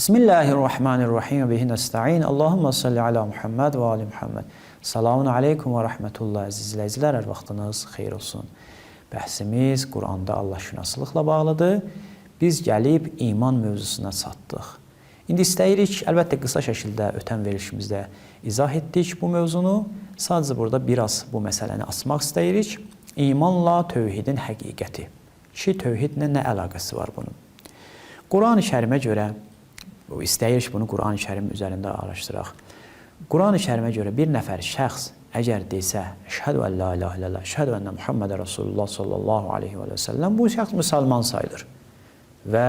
Bismillahirrahmanirrahim. Bihi nesta'in. Allahumma salli ala Muhammed və ali Muhammed. Salamun aleykum və rahmetullah. Əziz izləyicilər, hər vaxtınız xeyir olsun. Bəhsimiz Quranda Allahşünaslıqla bağlıdır. Biz gəlib iman mövzusuna çatdıq. İndi istəyirik, əlbəttə qısa şəkildə ötən verilişimizdə izah etdik bu mövzunu. Sadəcə burada biraz bu məsələni açmaq istəyirik. İmanla tövhidin həqiqəti. Ki, tövhidlə nə əlaqəsi var bunun? Quran-ı Kərimə görə, istəyirik bunu Quran-ı Kərim üzərində araşdıraq. Quran-ı Kərimə görə bir nəfər şəxs əgər desə, əşhədü ən la ilahə illallah, əşhədü ənə Muhammedə Rasulullah sallallahu aleyhi və səlləm, bu şəxs müsəlman sayılır. Və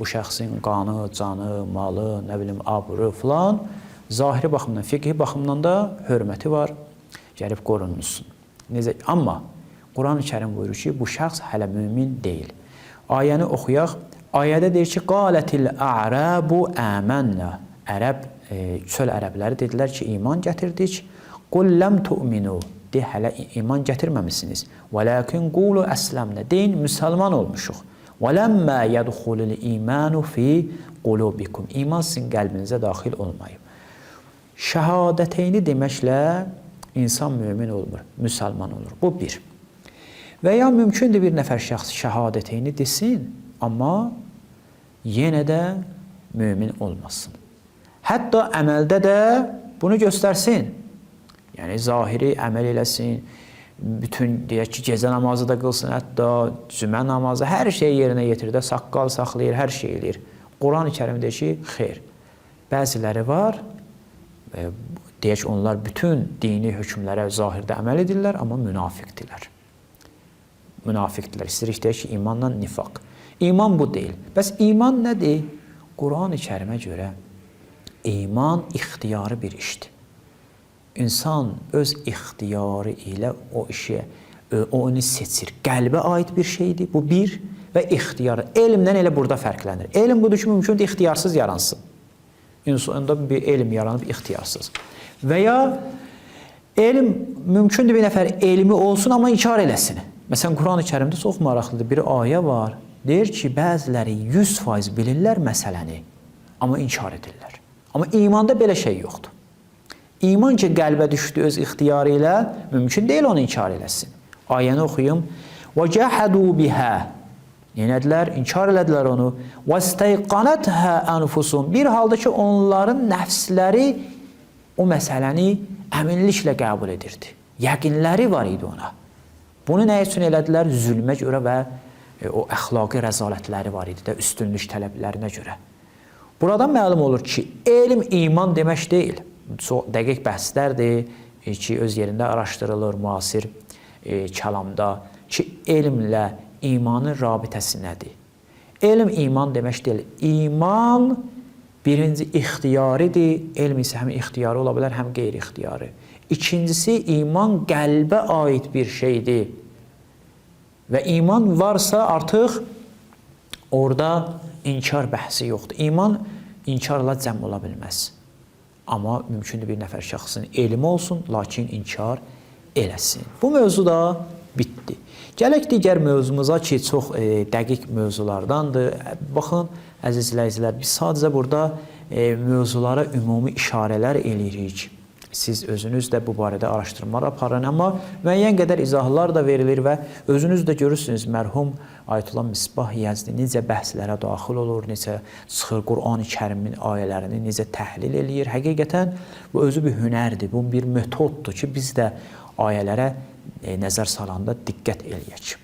bu şəxsin qanı, canı, malı, nə bilim, abrı filan, zahiri baxımdan, fiqhi baxımdan da hörməti var, gəlib qorunmuşsun. Amma Quran-ı Kərim buyurur ki, bu şəxs hələ mümin deyil. Ayəni oxuyaq. Ayədə deyir ki, qalətil a'rabu əmənnə. Ərəb, çöl ərəbləri dedilər ki, iman gətirdik. Qul ləm tu'minu. De, hələ iman gətirməmisiniz. Və ləkin qulu əsləmnə. Deyin, müsəlman olmuşuq. Və ləmmə yədxulul imanu fi qulubikum. İman sizin qəlbinizə daxil olmayıb. Şəhadəteyni deməklə insan mümin olmur, müsəlman olur. Bu bir. Və ya mümkündür bir nəfər şəxs şəhadəteyni desin, amma yenə də mümin olmasın. Hətta əməldə də bunu göstərsin. Yəni, zahiri əməl eləsin, bütün, deyək ki, gecə namazı da qılsın, hətta cümə namazı, hər şeyi yerinə yetirir, saqqal saxlayır, hər şey eləyir. Quran-ı Kərim deyir ki, xeyr. Bəziləri var, deyək ki, onlar bütün dini hökmlərə zahirdə əməl edirlər, amma münafiqdirlər. Münafiqdirlər. İstəyirik deyək ki, imanla nifaq. İman bu deyil. Bəs iman nədir? Quran-ı Kərimə görə iman ixtiyarı bir işdir. İnsan öz ixtiyarı ilə o işi, onu seçir. Qəlbə aid bir şeydir. Bu bir və ixtiyarı. Elmdən elə burada fərqlənir. Elm budur ki, mümkündür ixtiyarsız yaransın. İnsanda bir elm yaranıb ixtiyarsız. Və ya elm, mümkündür bir nəfər elmi olsun, amma inkar eləsin. Məsələn, Quran-ı Kərimdə çox maraqlıdır. Bir ayə var. Deyir ki, bəziləri 100% bilirlər məsələni, amma inkar edirlər. Amma imanda belə şey yoxdur. İman ki, qəlbə düşdü öz ixtiyarı ilə, mümkün deyil onu inkar eləsin. Ayəni oxuyum. وَجَحَدُوا بِهَا. Yenədilər, inkar elədilər onu. وَاسْتَيْقَنَتْهَا أَنْفُسُهُمْ. Bir halda ki, onların nəfsləri o məsələni əminliklə qəbul edirdi. Yəqinləri var idi ona. Bunu nə üçün elədilər? Zülmə görə və o əxlaqi rəzalətləri var idi də, üstünlük tələblərinə görə. Buradan məlum olur ki, elm iman demək deyil. Çox dəqiq bəhslərdir ki, öz yerində araşdırılır müasir kəlamda ki, elmlə imanın rabitəsi nədir? Elm iman demək deyil. İman birinci ixtiyaridir, elm isə həm ixtiyarı ola bilər, həm qeyri-ixtiyarı. İkincisi, iman qəlbə aid bir şeydir. Və iman varsa artıq orada inkar bəhsi yoxdur. İman inkarla cəm ola bilməz. Amma mümkündür bir nəfər şəxsin elmi olsun, lakin inkar eləsin. Bu mövzu da bitdi. Gələk digər mövzumuza ki, çox dəqiq mövzulardandır. Baxın, əziz izləyicilər, biz sadəcə burada mövzulara ümumi işarələr eləyirik. Siz özünüz də bu barədə araşdırmalar aparın, amma müəyyən qədər izahlar da verilir və özünüz də görürsünüz, mərhum Ayətullah Misbah Yəzdi necə bəhslərə daxil olur, necə çıxır Quran-ı Kərimin ayələrini, necə təhlil eləyir. Həqiqətən bu özü bir hünərdir, bu bir metoddur ki, biz də ayələrə nəzər salanda diqqət eləyək.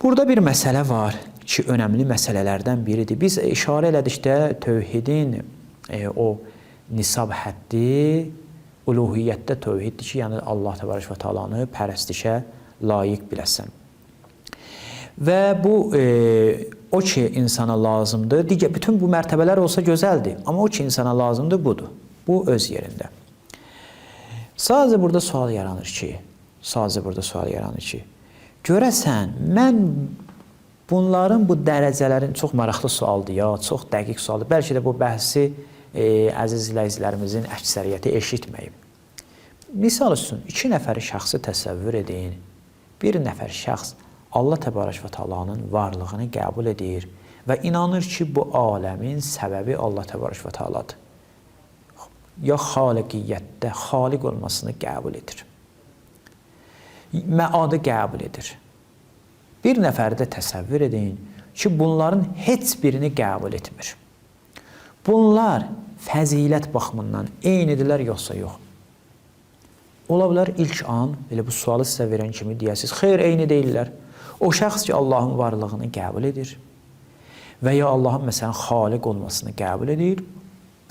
Burada bir məsələ var ki, önəmli məsələlərdən biridir. Biz işarə elədikdə tövhidin o nisab həddi uluhiyyətdə tövhiddir ki, yəni Allah təbarək və təalanı pərəstişə layiq biləsən. Və bu, o ki, insana lazımdır, digər, bütün bu mərtəbələr olsa gözəldir, amma o ki, insana lazımdır, budur. Bu, öz yerində. Sadəcə burada sual yaranır ki, görəsən, mən bunların bu dərəcələrin, çox maraqlı sualdır ya, çox dəqiq sualdır, bəlkə də bu bəhsi əziz izləyicilərimizin əksəriyyəti eşitməyib. Misal üçün, 2 nəfəri şəxsi təsəvvür edin. Bir nəfər şəxs Allah təbarək və təalanın varlığını qəbul edir və inanır ki, bu aləmin səbəbi Allah Təbarək və Teala'dır. Ya xaliqiyyətdə xaliq olmasını qəbul edir. Məadı qəbul edir. Bir nəfəri də təsəvvür edin ki, bunların heç birini qəbul etmir. Bunlar fəzilət baxımından eynidirlər yoxsa yox? Ola bilər ilk an, elə bu sualı sizə verən kimi deyəsiniz, xeyr, eyni deyirlər. O şəxs ki, Allahın varlığını qəbul edir və ya Allahın məsələn xaliq olmasını qəbul edir,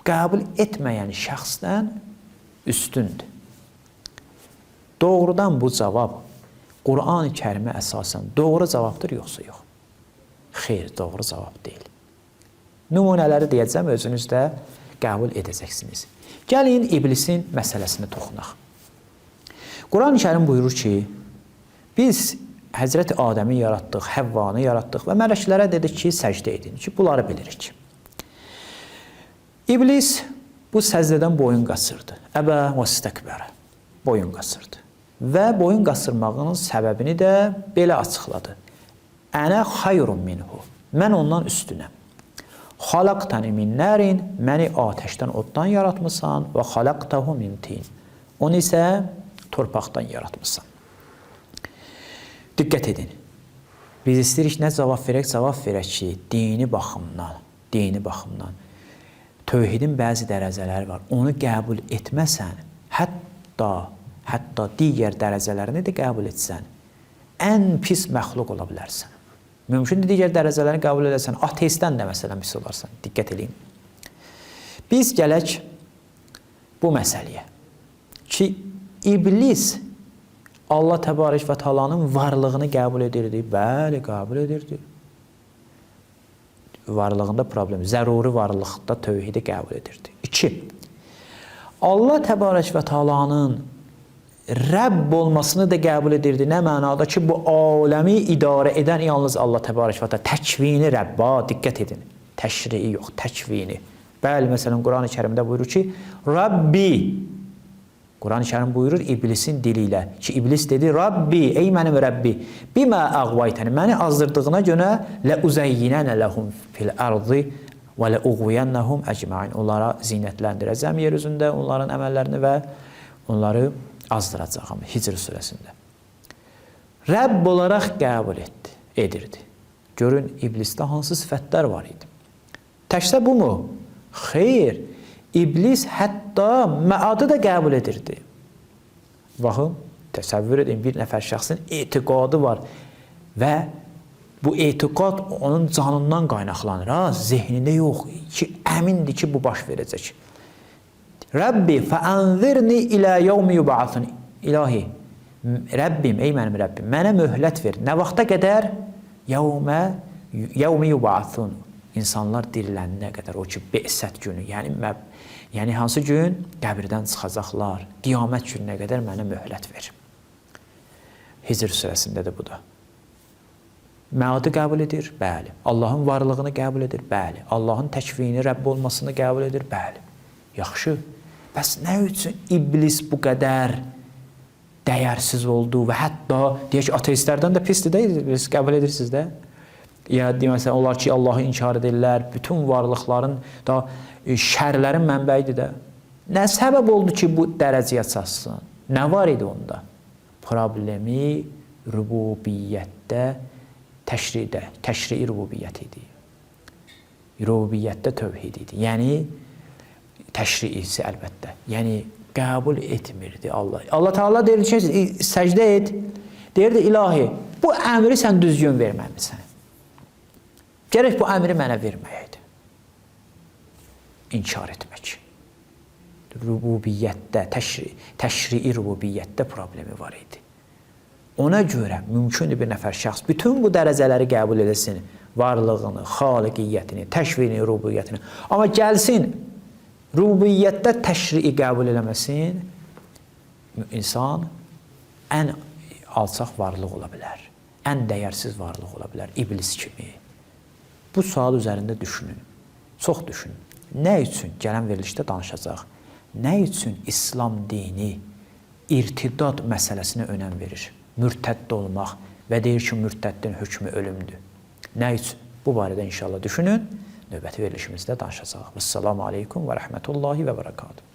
qəbul etməyən şəxsdən üstündür. Doğrudan bu cavab Qur'an-ı Kərimə əsasən doğru cavabdır yoxsa yox? Xeyr, doğru cavab deyil. Nümunələri deyəcəm, özünüz də qəbul edəcəksiniz. Gəlin iblisin məsələsini toxunaq. Qur'an-ı Kərim buyurur ki, biz Həzrəti Adəmi yaratdıq, Həvvanı yaratdıq və mələklərə dedik ki, səcdə edin ki, bunları bilirik. İblis bu səcdədən boyun qaçırdı. Əbə və istəkbərə, boyun qaçırdı. Və boyun qaçırmağının səbəbini də belə açıqladı. Ənə xayrun minhu, mən ondan üstünəm. Xalaqtəni min nərin, məni atəşdən oddan yaratmısan və xalaqtahu min tin. Onu isə torpaqdan yaratmısan. Diqqət edin. Biz istəyirik nə cavab verək ki, dini baxımdan, tövhidin bəzi dərəcələri var. Onu qəbul etməsən, hətta digər dərəcələrini də qəbul etsən, ən pis məxluq ola bilərsən. Mümkündür digər dərəcələrini qəbul edəsən, ateistdən də məsələn pis olarsan. Diqqət edin. Biz gələk bu məsələyə ki, iblis Allah Təbarək və Teala'nın varlığını qəbul edirdi. Bəli, qəbul edirdi. Varlığında problem, zəruri varlıqda tövhidi qəbul edirdi. 2. Allah Təbarək və Teala'nın Rəbb olmasını da qəbul edirdi. Nə mənada ki, bu aləmi idarə edən yalnız Allah Təbarək və Teala. Təkvini Rəbba, diqqət edin. Təşrii yox, təkvini. Bəli, məsələn, Qur'an-ı Kərimdə buyurur ki, Rabbi. Qur'an-ı Kərim buyurur iblisin dili ilə ki, iblis dedi, Rabbi, ey mənim Rəbbi, bimə əğvaytəni, məni azdırdığına görə ləuzeyyinənə ləhum fil ərzi və ləuğviyənnəhum əcmain. Onlara zinətləndirəcəm yer üzündə, onların əməllərini və onları azdıracağım. Hicr surəsində. Rəbb olaraq qəbul edirdi. Görün, iblisdə hansı sifətlər var idi? Təkcə bu mu? Xeyr. İblis hətta məadı da qəbul edirdi. Baxın, təsəvvür edin, bir nəfər şəxsin etiqadı var və bu etiqad onun canından qaynaqlanır. Zehnində yox ki, əmindir ki, bu baş verəcək. Rəbbi fəənzirni ilə yevmi yub'asun. İlahi, Rəbbim, ey mənim Rəbbim, mənə möhlət ver. Nə vaxta qədər? Yevmi yub'asun. İnsanlar diriləninə qədər, o ki, be'sət günü, yəni hansı gün qəbirdən çıxacaqlar, qiyamət gününə qədər mənə möhlət ver. Hicr surəsində də bu da. Məadı qəbul edir, bəli. Allahın varlığını qəbul edir, bəli. Allahın təkvini, Rəbb olmasını qəbul edir, bəli. Yaxşı, bəs nə üçün iblis bu qədər dəyərsiz oldu və hətta, deyək ki, ateistlərdən də pisdir də, iblis qəbul edirsiniz də. Ya deməsən, onlar ki, Allahı inkar edirlər, bütün varlıqların da şərlərin mənbəyidir də. Nə səbəb oldu ki, bu dərəcəyə çatsın? Nə var idi onda? Problemi rububiyyətdə, təşrii rububiyyət idi. Rububiyyətdə tövhid idi. Yəni, təşriisi əlbəttə. Yəni, qəbul etmirdi Allah. Allah Teala deyir ki, səcdə et. Deyirdi, ilahi, bu əmri sən düzgün verməmisən. Gərək bu əmri mənə verməyəydi. İnkar etmək. Rububiyyətdə, təşrii rububiyyətdə problemi var idi. Ona görə mümkündür bir nəfər şəxs bütün bu dərəcələri qəbul edesin. Varlığını, xaliqiyyətini, təşvini, rububiyyətini. Amma gəlsin, rububiyyətdə təşrii qəbul eləməsin, insan ən alçaq varlıq ola bilər. Ən dəyərsiz varlıq ola bilər, iblis kimi. Bu sual üzərində düşünün, çox düşünün. Nə üçün gələn verilişdə danışacaq? Nə üçün İslam dini irtidad məsələsinə önəm verir? Mürtədd olmaq və deyir ki, mürtəddin hökmü ölümdür. Nə üçün? Bu barədə inşallah düşünün. Növbəti verilişimizdə danışacağıq. Əssalamu aleykum və rəhmətullahi və bərəkatuhu.